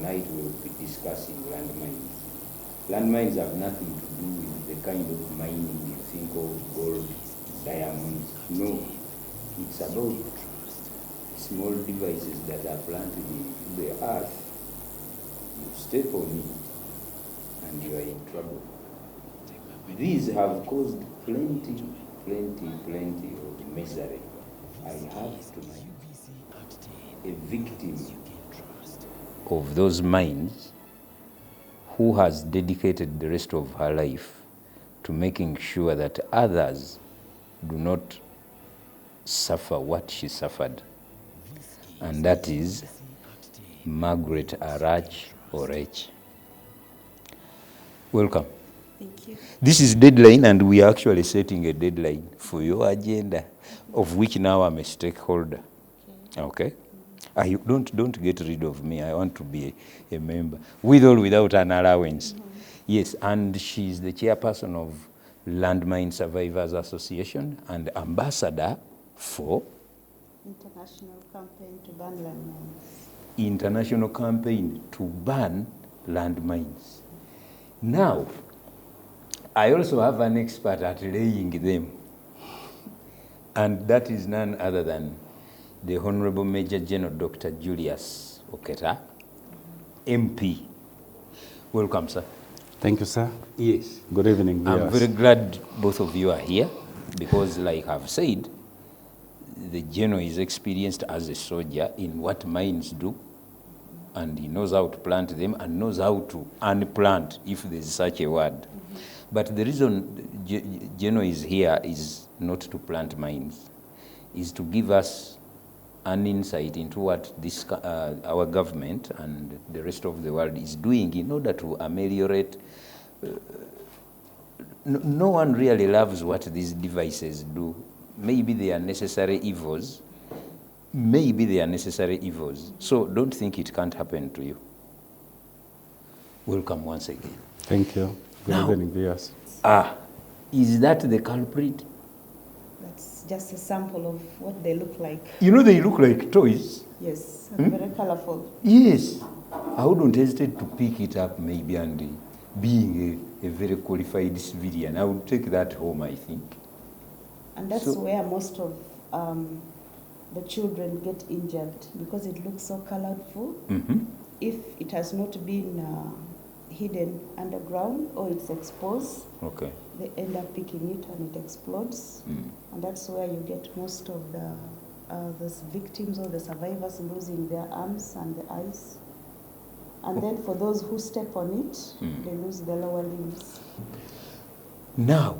tonight we'll be discussing landmines. Landmines have nothing to do with the kind of mining you think of, gold, diamonds. No, it's about small devices that are planted into the earth. You step on it and you are in trouble. These have caused plenty of misery. I have tonight a victim of those mines who has dedicated the rest of her life to making sure that others do not suffer what she suffered. And that is Margaret Arach Orech. Welcome. Thank you. This is deadline, and we are actually setting a deadline for your agenda, of which now I'm a stakeholder. Okay? Don't get rid of me. I want to be a member, with or without an allowance. Yes, and she's the chairperson of Landmine Survivors Association and ambassador for International campaign to ban landmines. International campaign to ban landmines. Now, I also have an expert at laying them, and that is none other than the Honorable Major General Dr. Julius Oketta, MP. Welcome, sir. Thank you, sir. Yes. Good evening, viewers. I'm very glad both of you are here because, like I've said, the General is experienced as a soldier in what mines do, and he knows how to plant them and knows how to unplant, if there's such a word. But the reason General is here is not to plant mines, is to give us an insight into what this, our government and the rest of the world is doing in order to ameliorate. No one really loves what these devices do. Maybe they are necessary evils. Maybe they are necessary evils. So don't think it can't happen to you. Welcome once again. Thank you. Good evening, viewers. Is that the culprit? That's just a sample of what they look like. You know, they look like toys. Yes, and very colorful. Yes. I wouldn't hesitate to pick it up maybe, and being a very qualified civilian, I would take that home, I think. And that's where most of the children get injured, because it looks so colorful. If it has not been hidden underground or it's exposed, okay, they end up picking it and it explodes. And that's where you get most of the victims or the survivors losing their arms and the eyes. And then for those who step on it, they lose their lower limbs. Now,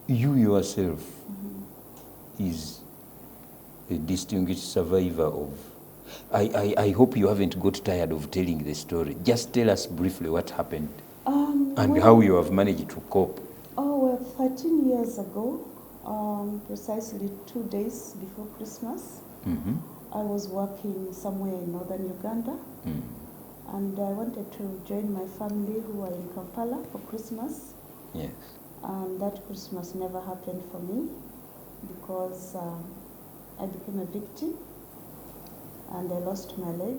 you yourself is a distinguished survivor of... I hope you haven't got tired of telling the story. Just tell us briefly what happened and how you have managed to cope. Oh, well, 13 years ago, precisely 2 days before Christmas, I was working somewhere in northern Uganda, and I wanted to join my family who were in Kampala for Christmas. Yes. And that Christmas never happened for me because I became a victim and I lost my leg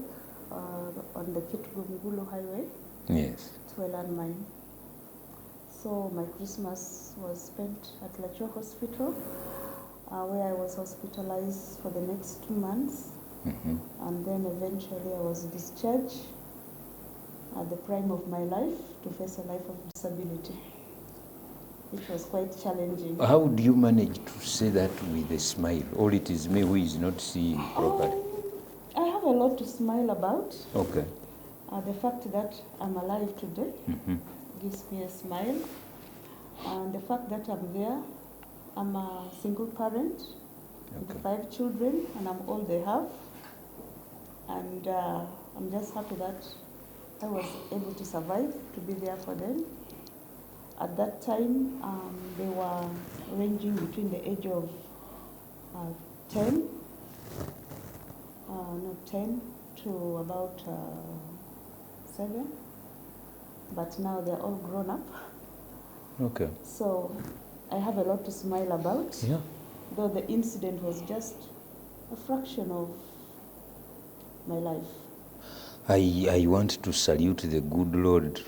on the Kitgum-Gulu highway. Yes. To a landmine. So my Christmas was spent at Lacho Hospital, where I was hospitalized for the next 2 months. And then eventually I was discharged at the prime of my life to face a life of disability, which was quite challenging. How do you manage to say that with a smile? Or it is me who is not seeing properly? I have a lot to smile about. Okay. The fact that I'm alive today gives me a smile. And the fact that I'm there, I'm a single parent with 5 children, and I'm all they have. And I'm just happy that I was able to survive, to be there for them. At that time, they were ranging between the age of 10 to about 7. But now they're all grown up. Okay. So I have a lot to smile about. Yeah. Though the incident was just a fraction of my life. I want to salute the good Lord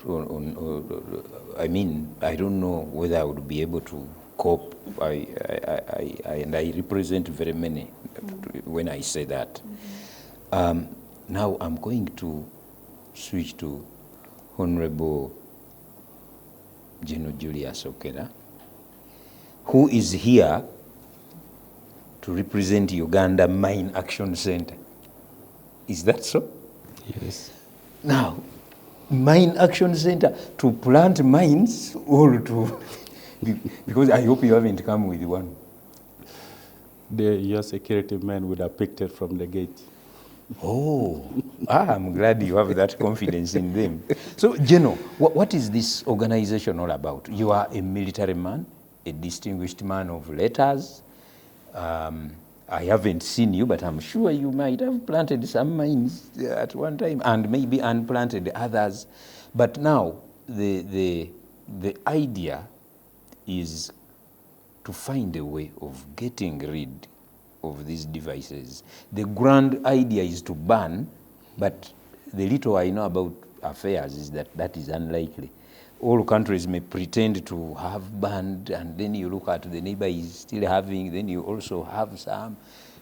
I mean, I don't know whether I would be able to cope. And I represent very many when I say that. Now I'm going to switch to Honorable General Julius Oketta, who is here to represent Uganda Mine Action Center. Is that so? Yes. Now, Mine Action Center, to plant mines or to... because I hope you haven't come with one. Your security men would have picked it from the gate. Oh, I'm glad you have that confidence in them. So, General, what is this organization all about? You are a military man, a distinguished man of letters. I haven't seen you, but I'm sure you might have planted some mines at one time and maybe unplanted others. But now, the idea is to find a way of getting rid of these devices. The grand idea is to ban, but the little I know about affairs is that that is unlikely. All countries may pretend to have banned, and then you look at the neighbor is still having, then you also have some.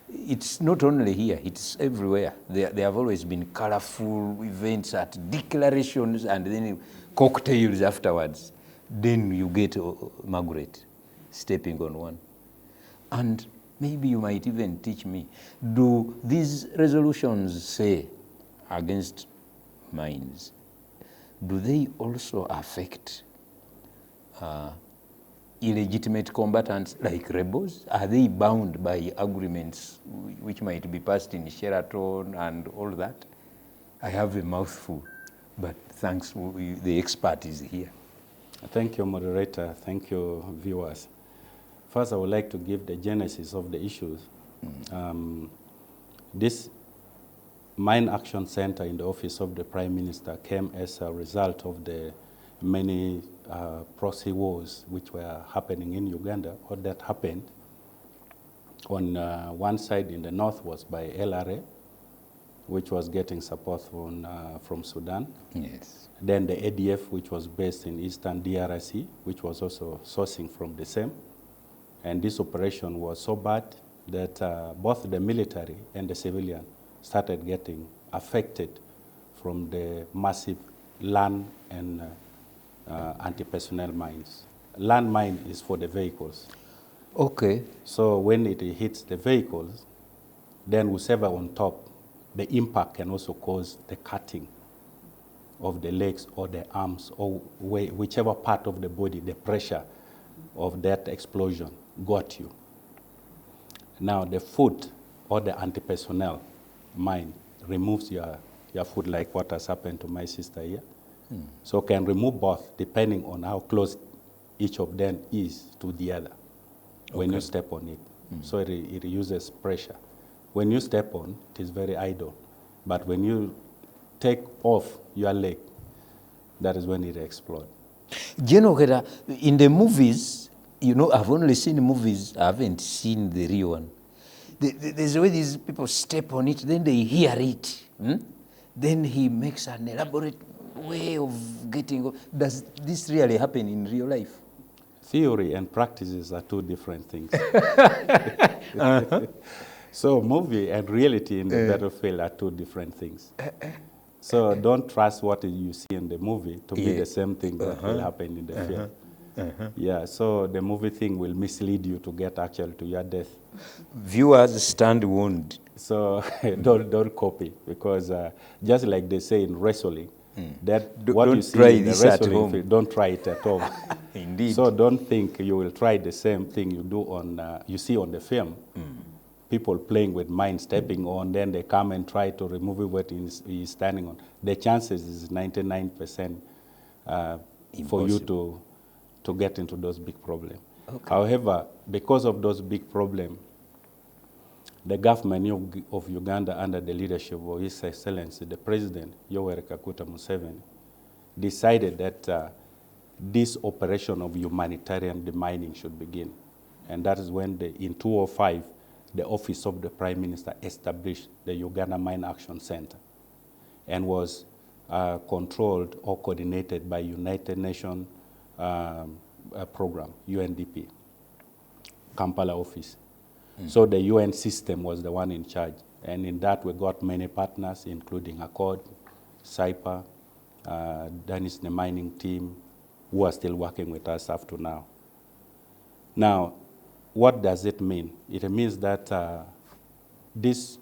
It's not only here, it's everywhere. There have always been colorful events at declarations and then cocktails afterwards. Then you get Margaret stepping on one. And maybe you might even teach me, do these resolutions say against mines, do they also affect illegitimate combatants like rebels? Are they bound by agreements which might be passed in Sheraton and all that? I have a mouthful, but thanks, the expert is here. Thank you, moderator. Thank you, viewers. First, I would like to give the genesis of the issues. This Mine Action Center in the office of the Prime Minister came as a result of the many proxy wars which were happening in Uganda, or that happened. On one side in the north was by LRA, which was getting support from Sudan. Yes. Then the ADF, which was based in eastern DRC, which was also sourcing from the same. And this operation was so bad that both the military and the civilian started getting affected from the massive land and anti-personnel mines. Land mine is for the vehicles. Okay. So when it hits the vehicles, then whatever on top, the impact can also cause the cutting of the legs or the arms or whichever part of the body, the pressure of that explosion got you. Now the foot or the anti-personnel mine removes your foot, like what has happened to my sister here. So can remove both depending on how close each of them is to the other when you step on it. So it uses pressure. When you step on, it is very idle. But when you take off your leg, that is when it explodes. Gen.Oketta, in the movies, you know, I've only seen movies, I haven't seen the real one. There's a way these people step on it, then they hear it. Then he makes an elaborate way of getting. Does this really happen in real life? Theory and practices are two different things. So movie and reality in the battlefield are two different things. So don't trust what you see in the movie to be the same thing that will happen in the field. Yeah, so the movie thing will mislead you to get actually to your death. Viewers stand warned. So don't copy, because just like they say in wrestling, that what you see in the wrestling field, don't try it at home. Indeed. So don't think you will try the same thing you do on you see on the film. People playing with mine, stepping on, then they come and try to remove it what he's standing on. The chances is 99% for you to get into those big problems. Okay. However, because of those big problems, the government of Uganda, under the leadership of His Excellency, the President, Yoweri Museveni, decided that this operation of humanitarian demining should begin. And that is when, in 2005, the Office of the Prime Minister established the Uganda Mine Action Center. and was controlled or coordinated by United Nations program, UNDP, Kampala office. So the UN system was the one in charge. And in that we got many partners, including Accord, CYPA, Dennis, the mining team, who are still working with us up to now. Now, what does it mean? It means that this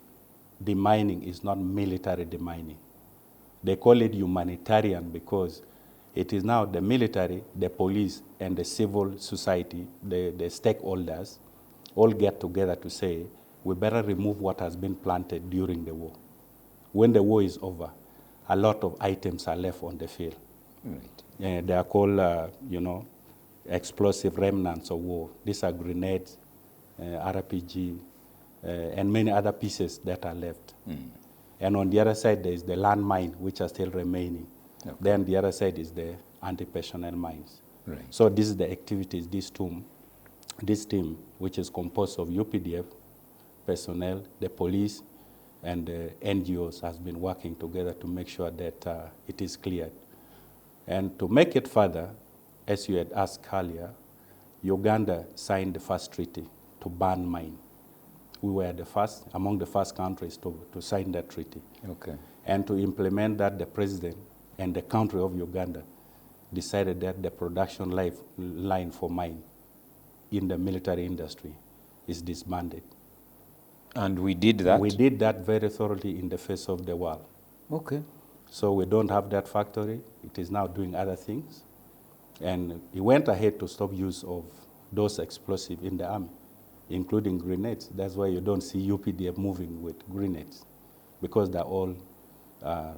demining is not military demining. They call it humanitarian because it is now the military, the police, and the civil society, the stakeholders, all get together to say, we better remove what has been planted during the war. When the war is over, a lot of items are left on the field. Right. They are called, explosive remnants of war. These are grenades, RPG, and many other pieces that are left. And on the other side, there is the landmine, which are still remaining. Okay. Then the other side is the anti-personnel mines. Right. So this is the activities this team, which is composed of UPDF, personnel, the police, and the NGOs has been working together to make sure that it is cleared. And to make it further, as you had asked earlier, Uganda signed the first treaty to ban mine. We were among the first countries to sign that treaty. Okay. And to implement that, the president and the country of Uganda decided that the production line for mine in the military industry is disbanded. And we did that? We did that very thoroughly in the face of the world. Okay. So we don't have that factory. It is now doing other things. And he went ahead to stop use of those explosives in the army, including grenades. That's why you don't see UPDF moving with grenades, because they're all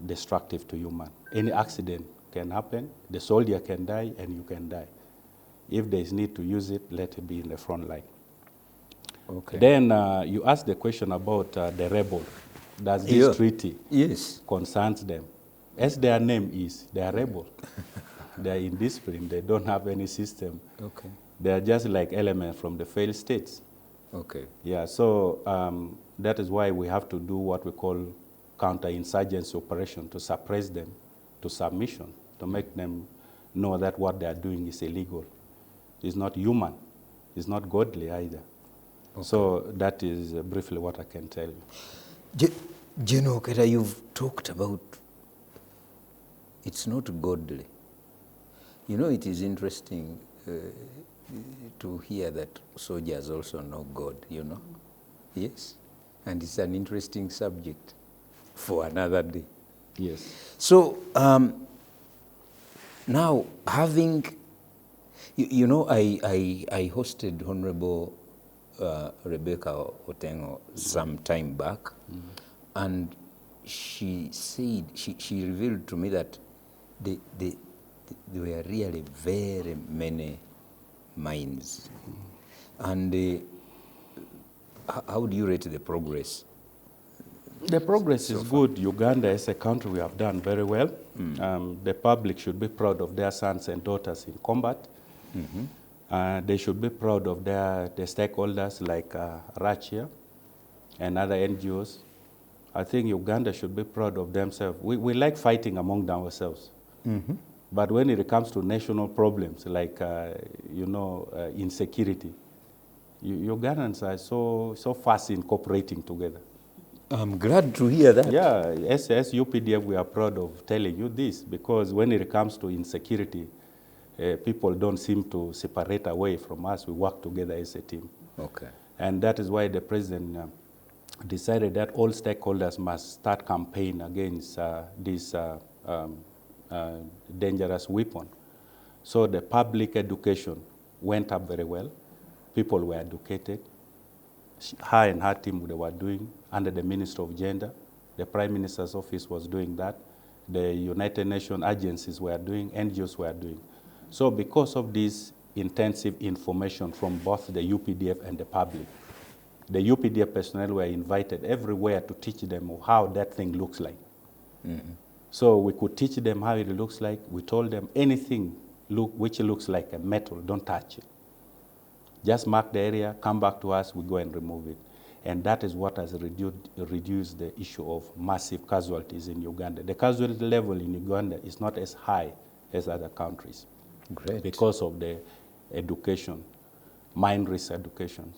destructive to human. Any accident can happen, the soldier can die, and you can die. If there is need to use it, let it be in the front line. Okay. Then you asked the question about the rebel. Does this treaty concerns them? As their name is, they are rebel. They are indisciplined. They don't have any system. Okay. They are just like elements from the failed states. Okay. Yeah, so that is why we have to do what we call counterinsurgency operation to suppress them to submission, to make them know that what they are doing is illegal. It's not human. It's not godly either. Okay. So that is briefly what I can tell you. Gen.Oketta, you've talked about it's not godly. You know, it is interesting to hear that soldiers also know God, you know? Yes. And it's an interesting subject for another day. Yes. So now having, you know, I hosted Honorable Rebecca Otengo some time back, and she said, she revealed to me that there were really very many mines. And how do you rate the progress? The progress is good. Uganda as a country, we have done very well. The public should be proud of their sons and daughters in combat. They should be proud of the stakeholders like Arach here and other NGOs. I think Uganda should be proud of themselves. We like fighting among ourselves. But when it comes to national problems like, insecurity, Ugandans are so fast in cooperating together. I'm glad to hear that. Yeah, as UPDF, we are proud of telling you this, because when it comes to insecurity, people don't seem to separate away from us. We work together as a team. Okay. And that is why the president decided that all stakeholders must start campaign against this dangerous weapon. So the public education went up very well. People were educated. Her and her team, they were doing under the Minister of Gender. The Prime Minister's office was doing that. The United Nations agencies were doing, NGOs were doing. So because of this intensive information from both the UPDF and the public, the UPDF personnel were invited everywhere to teach them how that thing looks like. So we could teach them how it looks like. We told them anything which looks like a metal, don't touch it. Just mark the area, come back to us, we go and remove it. And that is what has reduced the issue of massive casualties in Uganda. The casualty level in Uganda is not as high as other countries. Great. Because of the education, mine risk education,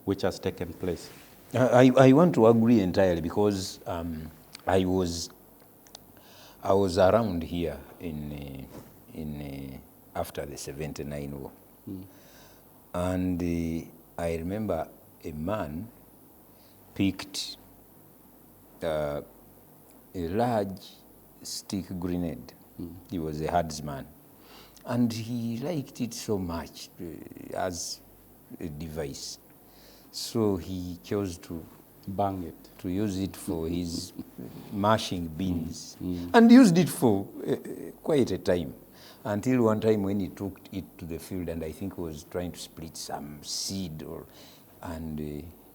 which has taken place. I want to agree entirely because I was around here in after the 79 war. And I remember a man picked a large stick grenade. He was a herdsman. And he liked it so much as a device. So he chose to Bang it. to use it for his mashing beans, and used it for quite a time, until one time when he took it to the field, and I think was trying to split some seed,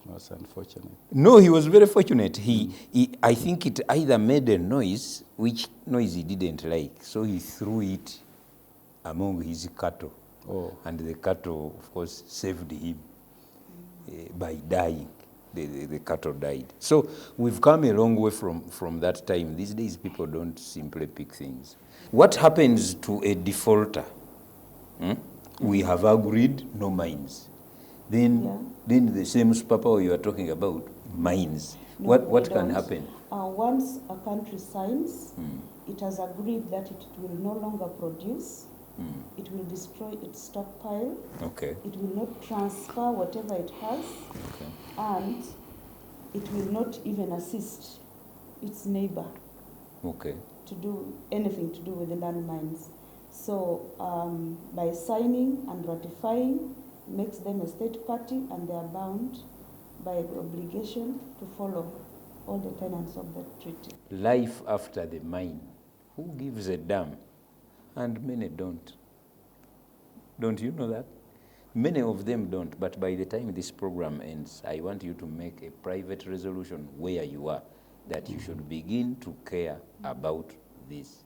Was unfortunate. no, he was very fortunate. I think it either made a noise, which noise he didn't like, so he threw it among his cattle, and the cattle, of course, saved him by dying. The cattle died. So we've come a long way from that time. These days, people don't simply pick things. What happens to a defaulter? We have agreed no mines. Then the same superpower you are talking about, mines. No, What can happen? Once a country signs, it has agreed that it will no longer produce. It will destroy its stockpile. Okay. It will not transfer whatever it has, and it will not even assist its neighbor to do anything to do with the landmines. So by signing and ratifying makes them a state party, and they are bound by the obligation to follow all the tenets of the treaty. Life after the mine. Who gives a damn? And many don't. Don't you know that? Many of them don't, but by the time this program ends, I want you to make a private resolution where you are, that you should begin to care about this.